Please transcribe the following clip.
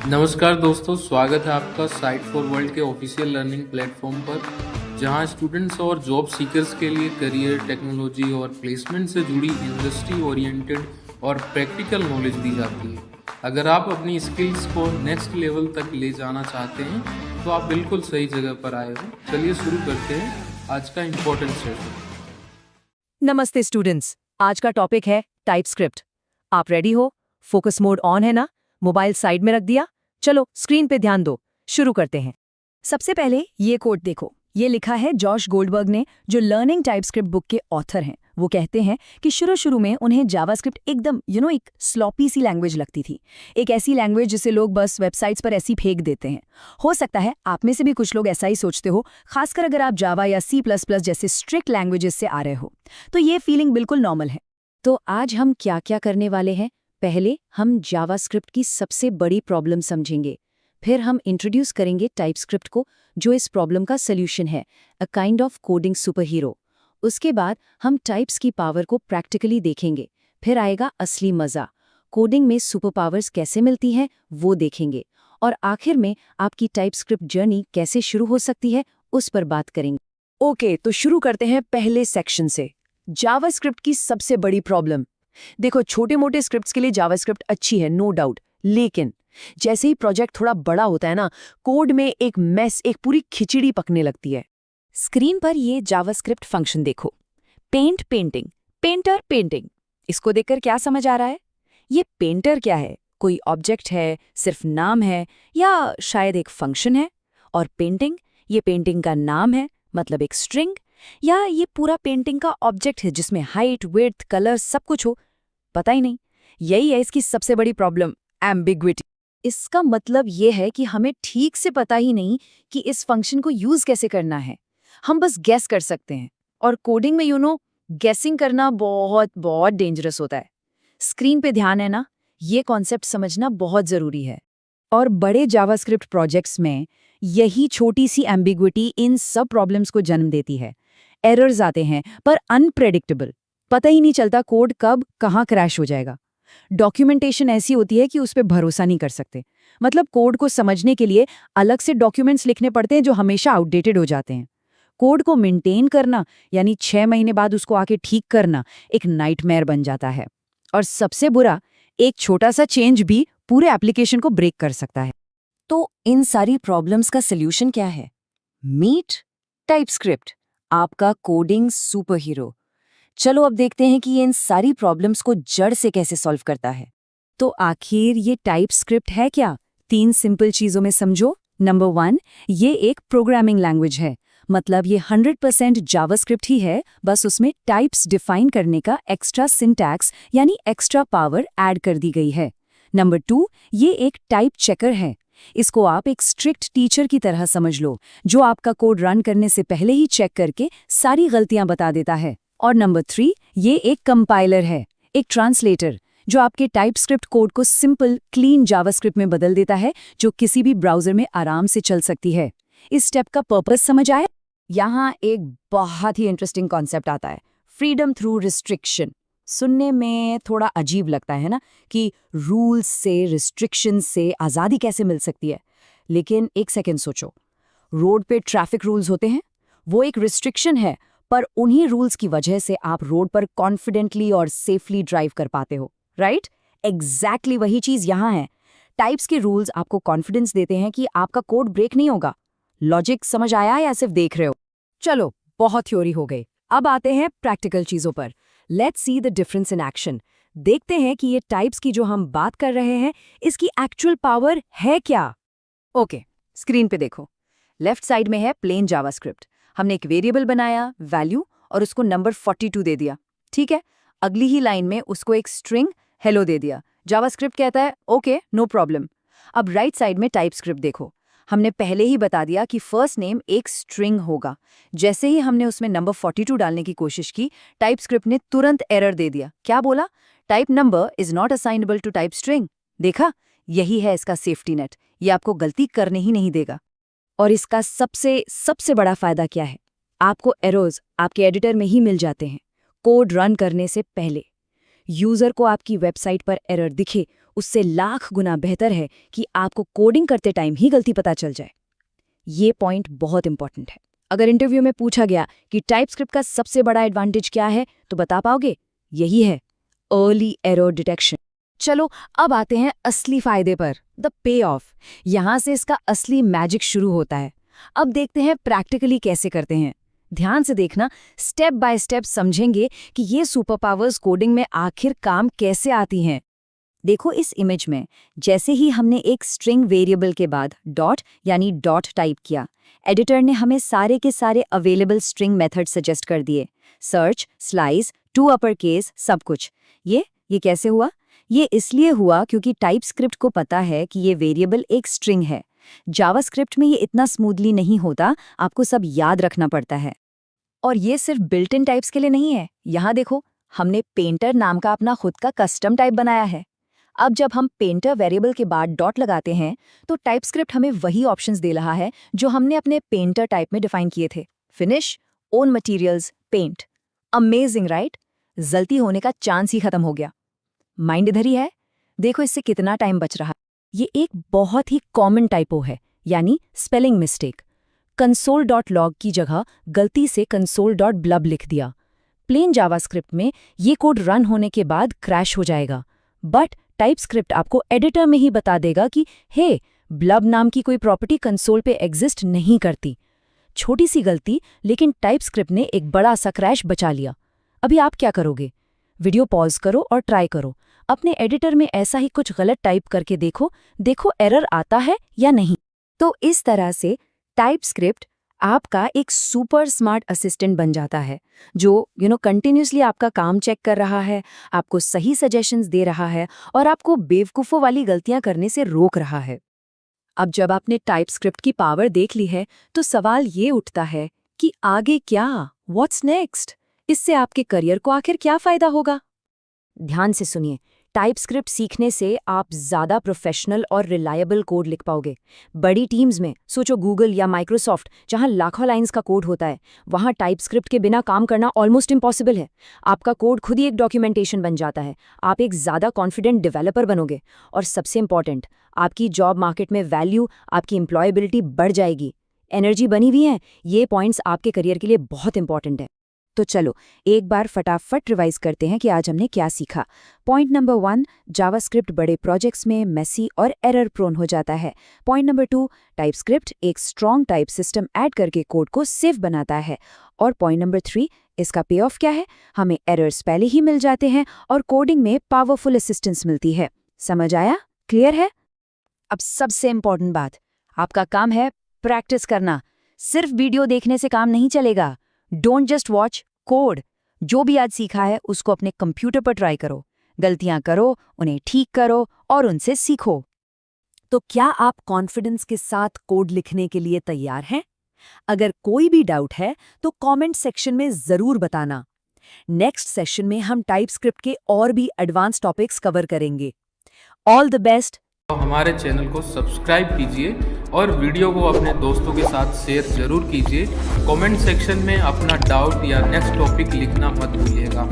नमस्कार दोस्तों, स्वागत है आपका साइट फॉर वर्ल्ड के ऑफिशियल लर्निंग प्लेटफॉर्म पर, जहां स्टूडेंट्स और जॉब सीकर्स के लिए करियर, टेक्नोलॉजी और प्लेसमेंट से जुड़ी इंडस्ट्री ओरिएंटेड और प्रैक्टिकल नॉलेज दी जाती है। अगर आप अपनी स्किल्स को नेक्स्ट लेवल तक ले जाना चाहते हैं तो आप बिल्कुल सही जगह पर आए हो। चलिए शुरू करते हैं आज का इम्पोर्टेंट सेशन। नमस्ते स्टूडेंट्स, आज का टॉपिक है टाइपस्क्रिप्ट। आप रेडी हो? फोकस मोड ऑन है ना? मोबाइल साइड में रख दिया? चलो स्क्रीन पे ध्यान दो, शुरू करते हैं। सबसे पहले ये कोट देखो, ये लिखा है जॉश गोल्डबर्ग ने, जो लर्निंग टाइपस्क्रिप्ट बुक के ऑथर हैं। वो कहते हैं कि शुरू में उन्हें जावास्क्रिप्ट एकदम एक स्लॉपी सी लैंग्वेज लगती थी, एक ऐसी लैंग्वेज जिसे लोग बस वेबसाइट्स पर ऐसी फेंक देते हैं। हो सकता है आप में से भी कुछ लोग ऐसा ही सोचते हो, खासकर अगर आप जावा या C++ जैसे स्ट्रिक्ट लैंग्वेजेस से आ रहे हो, तो ये फीलिंग बिल्कुल नॉर्मल है। तो आज हम क्या क्या करने वाले हैं? पहले हम जावास्क्रिप्ट की सबसे बड़ी प्रॉब्लम समझेंगे, फिर हम इंट्रोड्यूस करेंगे टाइपस्क्रिप्ट को, जो इस प्रॉब्लम का सॉल्यूशन है, a kind of coding superhero. उसके बाद हम टाइप्स की पावर को प्रैक्टिकली देखेंगे, फिर आएगा असली मज़ा, कोडिंग में सुपर पावर्स कैसे मिलती हैं वो देखेंगे, और आखिर में आपकी टाइपस्क्रिप्ट जर्नी कैसे शुरू हो सकती है उस पर बात करेंगे। ओके, तो शुरू करते हैं पहले सेक्शन से, जावास्क्रिप्ट की सबसे बड़ी प्रॉब्लम। देखो, छोटे मोटे स्क्रिप्ट्स के लिए जावास्क्रिप्ट अच्छी है, नो डाउट, लेकिन जैसे ही प्रोजेक्ट थोड़ा बड़ा होता है ना, कोड में एक मेस, एक पूरी खिचड़ी पकने लगती है। स्क्रीन पर ये जावास्क्रिप्ट फंक्शन देखो, पेंट पेंटिंग, पेंटर पेंटिंग। इसको देखकर क्या समझ आ रहा है? ये पेंटर क्या है? कोई ऑब्जेक्ट है, सिर्फ नाम है, या शायद एक फंक्शन है? और पेंटिंग, ये पेंटिंग का नाम है, मतलब एक स्ट्रिंग, या ये पूरा पेंटिंग का ऑब्जेक्ट है जिसमें हाइट, विड्थ, कलर सब कुछ हो? पता ही नहीं। यही है इसकी सबसे बड़ी प्रॉब्लम, एम्बिग्विटी। इसका मतलब ये है कि हमें ठीक से पता ही नहीं कि इस फंक्शन को यूज कैसे करना है। हम बस गेस कर सकते हैं, और कोडिंग में गेसिंग करना बहुत बहुत डेंजरस होता है। स्क्रीन पे ध्यान है ना? ये कॉन्सेप्ट समझना बहुत जरूरी है। और बड़े जावास्क्रिप्ट प्रोजेक्ट्स में यही छोटी सी एम्बिग्विटी इन सब प्रॉब्लम्स को जन्म देती है। एरर्स आते हैं पर अनप्रेडिक्टेबल, पता ही नहीं चलता कोड कब कहाँ क्रैश हो जाएगा। डॉक्यूमेंटेशन ऐसी होती है कि उस पर भरोसा नहीं कर सकते। मतलब कोड को समझने के लिए अलग से डॉक्यूमेंट्स लिखने पड़ते हैं जो हमेशा आउटडेटेड हो जाते हैं। कोड को मेंटेन करना, यानी 6 महीने बाद उसको आके ठीक करना, एक नाइटमेयर बन जाता है। और सबसे बुरा, एक छोटा सा चेंज भी पूरे एप्लीकेशन को ब्रेक कर सकता है। तो इन सारी प्रॉब्लम्स का सॉल्यूशन क्या है? मीट टाइपस्क्रिप्ट, आपका कोडिंग सुपरहीरो। चलो अब देखते हैं कि ये इन सारी प्रॉब्लम्स को जड़ से कैसे सॉल्व करता है। तो आखिर ये टाइपस्क्रिप्ट है क्या? 3 सिंपल चीजों में समझो। नंबर 1, ये एक प्रोग्रामिंग लैंग्वेज है, मतलब ये 100% जावास्क्रिप्ट ही है, बस उसमें टाइप्स डिफाइन करने का एक्स्ट्रा सिंटैक्स यानी एक्स्ट्रा पावर ऐड कर दी गई है। नंबर 2, ये एक टाइप चेकर है। इसको आप एक स्ट्रिक्ट टीचर की तरह समझ लो, जो आपका कोड रन करने से पहले ही चेक करके सारी गलतियां बता देता है। और नंबर 3, ये एक कंपाइलर है, एक ट्रांसलेटर, जो आपके टाइपस्क्रिप्ट कोड को सिंपल, क्लीन जावास्क्रिप्ट में बदल देता है, जो किसी भी ब्राउजर में आराम से चल सकती है। इस स्टेप का पर्पस समझ आया? यहाँ एक बहुत ही इंटरेस्टिंग कॉन्सेप्ट आता है, फ्रीडम थ्रू रिस्ट्रिक्शन। सुनने में थोड़ा अजीब लगता है ना, कि रूल्स से, रिस्ट्रिक्शन से आज़ादी कैसे मिल सकती है। लेकिन एक सेकेंड सोचो, रोड पे ट्रैफिक रूल्स होते हैं, वो एक रिस्ट्रिक्शन है, पर उन्हीं रूल्स की वजह से आप रोड पर कॉन्फिडेंटली और सेफली ड्राइव कर पाते हो, राइट? एग्जैक्टली वही चीज यहाँ है। टाइप्स के रूल्स आपको कॉन्फिडेंस देते हैं कि आपका कोड ब्रेक नहीं होगा। लॉजिक समझ आया या सिर्फ देख रहे हो? चलो, बहुत थ्योरी हो गई, अब आते हैं प्रैक्टिकल चीजों पर। Let's see the difference in action. देखते हैं कि ये टाइप्स की जो हम बात कर रहे हैं, इसकी एक्चुअल पावर है क्या। ओके, स्क्रीन पे देखो, लेफ्ट साइड में है प्लेन जावास्क्रिप्ट। हमने एक वेरिएबल बनाया, वैल्यू, और उसको नंबर 42 दे दिया, ठीक है। अगली ही लाइन में उसको एक स्ट्रिंग हेलो दे दिया। जावास्क्रिप्ट कहता है ओके, नो प्रॉब्लम। अब राइट साइड में टाइपस्क्रिप्ट देखो, हमने पहले ही बता दिया कि फर्स्ट नेम एक स्ट्रिंग होगा। जैसे ही हमने उसमें नंबर 42 डालने की कोशिश की, टाइपस्क्रिप्ट ने तुरंत एरर दे दिया। क्या बोला? Type number is not assignable to type string. देखा, यही है इसका सेफ्टी नेट, ये आपको गलती करने ही नहीं देगा। और इसका सबसे सबसे बड़ा फायदा क्या है? आपको एरर्स आपके एडिटर में ही मिल जाते हैं, कोड रन करने से पहले। यूजर को आपकी वेबसाइट पर एरर दिखे, उससे लाख गुना बेहतर है कि आपको कोडिंग करते टाइम ही गलती पता चल जाए। ये पॉइंट बहुत इंपॉर्टेंट है। अगर इंटरव्यू में पूछा गया कि टाइपस्क्रिप्ट का सबसे बड़ा एडवांटेज क्या है, तो बता पाओगे? यही है अर्ली एरर डिटेक्शन। चलो अब आते हैं असली फायदे पर, द पे ऑफ। यहां से इसका असली मैजिक शुरू होता है। अब देखते हैं प्रैक्टिकली कैसे करते हैं। ध्यान से देखना, स्टेप बाय स्टेप समझेंगे कि ये सुपर पावर्स कोडिंग में आखिर काम कैसे आती हैं। देखो इस इमेज में, जैसे ही हमने एक स्ट्रिंग वेरिएबल के बाद डॉट यानी डॉट टाइप किया, एडिटर ने हमें सारे के सारे अवेलेबल स्ट्रिंग मेथड सजेस्ट कर दिए। Search, slice, to upper case, सब कुछ। ये कैसे हुआ? ये इसलिए हुआ क्योंकि टाइपस्क्रिप्ट को पता है कि ये वेरिएबल एक स्ट्रिंग है। जावास्क्रिप्ट में ये इतना स्मूथली नहीं होता, आपको सब याद रखना पड़ता है। और ये सिर्फ बिल्ट इन टाइप्स के लिए नहीं है। यहाँ देखो, हमने पेंटर नाम का अपना खुद का कस्टम टाइप बनाया है। अब जब हम पेंटर वेरिएबल के बाद डॉट लगाते हैं, तो टाइपस्क्रिप्ट हमें वही ऑप्शंस दे रहा है जो हमने अपने पेंटर टाइप में डिफाइन किए थे। Finish, own materials, paint. Amazing right? गलती होने का चांस ही खत्म हो गया। माइंड इधर ही है। देखो इससे कितना टाइम बच रहा है। ये एक बहुत ही कॉमन टाइपो है, यानी स्पेलिंग मिस्टेक। console.log की जगह गलती से console.blub लिख दिया। प्लेन जावास्क्रिप्ट में ये कोड रन होने के बाद क्रैश हो जाएगा, बट टाइपस्क्रिप्ट आपको एडिटर में ही बता देगा कि हे, ब्लब नाम की कोई प्रॉपर्टी कंसोल पे एग्जिस्ट नहीं करती। छोटी सी गलती, लेकिन टाइपस्क्रिप्ट ने एक बड़ा सा क्रैश बचा लिया। अभी आप क्या करोगे? वीडियो पॉज करो और ट्राई करो। अपने एडिटर में ऐसा ही कुछ गलत टाइप करके देखो एरर आता है या नहीं। तो इस तरह से टाइपस्क्रिप्ट आपका एक सुपर स्मार्ट असिस्टेंट बन जाता है, जो कंटिन्यूसली आपका काम चेक कर रहा है, आपको सही सजेशंस दे रहा है और आपको बेवकूफ़ों वाली गलतियां करने से रोक रहा है। अब जब आपने टाइपस्क्रिप्ट की पावर देख ली है, तो सवाल ये उठता है कि आगे क्या? What's next? इससे आपके करियर को आखिर क्या फायदा होगा? ध्यान से सुनिए। टाइपस्क्रिप्ट सीखने से आप ज़्यादा प्रोफेशनल और रिलायबल कोड लिख पाओगे। बड़ी टीम्स में, सोचो गूगल या माइक्रोसॉफ्ट, जहां लाखों लाइंस का कोड होता है, वहां टाइपस्क्रिप्ट के बिना काम करना ऑलमोस्ट इम्पॉसिबल है। आपका कोड खुद ही एक डॉक्यूमेंटेशन बन जाता है। आप एक ज़्यादा कॉन्फिडेंट डेवलपर बनोगे और सबसे इम्पॉर्टेंट, आपकी जॉब मार्केट में वैल्यू, आपकी एम्प्लॉयबिलिटी बढ़ जाएगी। एनर्जी बनी हुई है। ये पॉइंट्स आपके करियर के लिए बहुत इंपॉर्टेंट है। तो चलो एक बार फटाफट रिवाइज करते हैं कि आज हमने क्या सीखा। पॉइंट नंबर 1, जावास्क्रिप्ट बड़े प्रोजेक्ट्स में मेसी और एरर प्रोन हो जाता है। पॉइंट नंबर 2, टाइपस्क्रिप्ट एक स्ट्रॉन्ग टाइप सिस्टम ऐड करके कोड को सेफ बनाता है। और पॉइंट नंबर 3, इसका पे ऑफ क्या है? हमें एरर्स पहले ही मिल जाते हैं और कोडिंग में पावरफुल असिस्टेंस मिलती है। समझ आया? क्लियर है? अब सबसे इंपॉर्टेंट बात, आपका काम है प्रैक्टिस करना। सिर्फ वीडियो देखने से काम नहीं चलेगा। Don't just watch, code. जो भी आज सीखा है उसको अपने कंप्यूटर पर ट्राई करो, गलतियां करो, उन्हें ठीक करो और उनसे सीखो। तो क्या आप कॉन्फिडेंस के साथ कोड लिखने के लिए तैयार हैं? अगर कोई भी डाउट है तो कमेंट सेक्शन में जरूर बताना। नेक्स्ट सेशन में हम टाइपस्क्रिप्ट के और भी एडवांस टॉपिक्स कवर करेंगे। All the best. तो हमारे चैनल को सब्सक्राइब कीजिए और वीडियो को अपने दोस्तों के साथ शेयर जरूर कीजिए। कमेंट सेक्शन में अपना डाउट या नेक्स्ट टॉपिक लिखना मत भूलिएगा।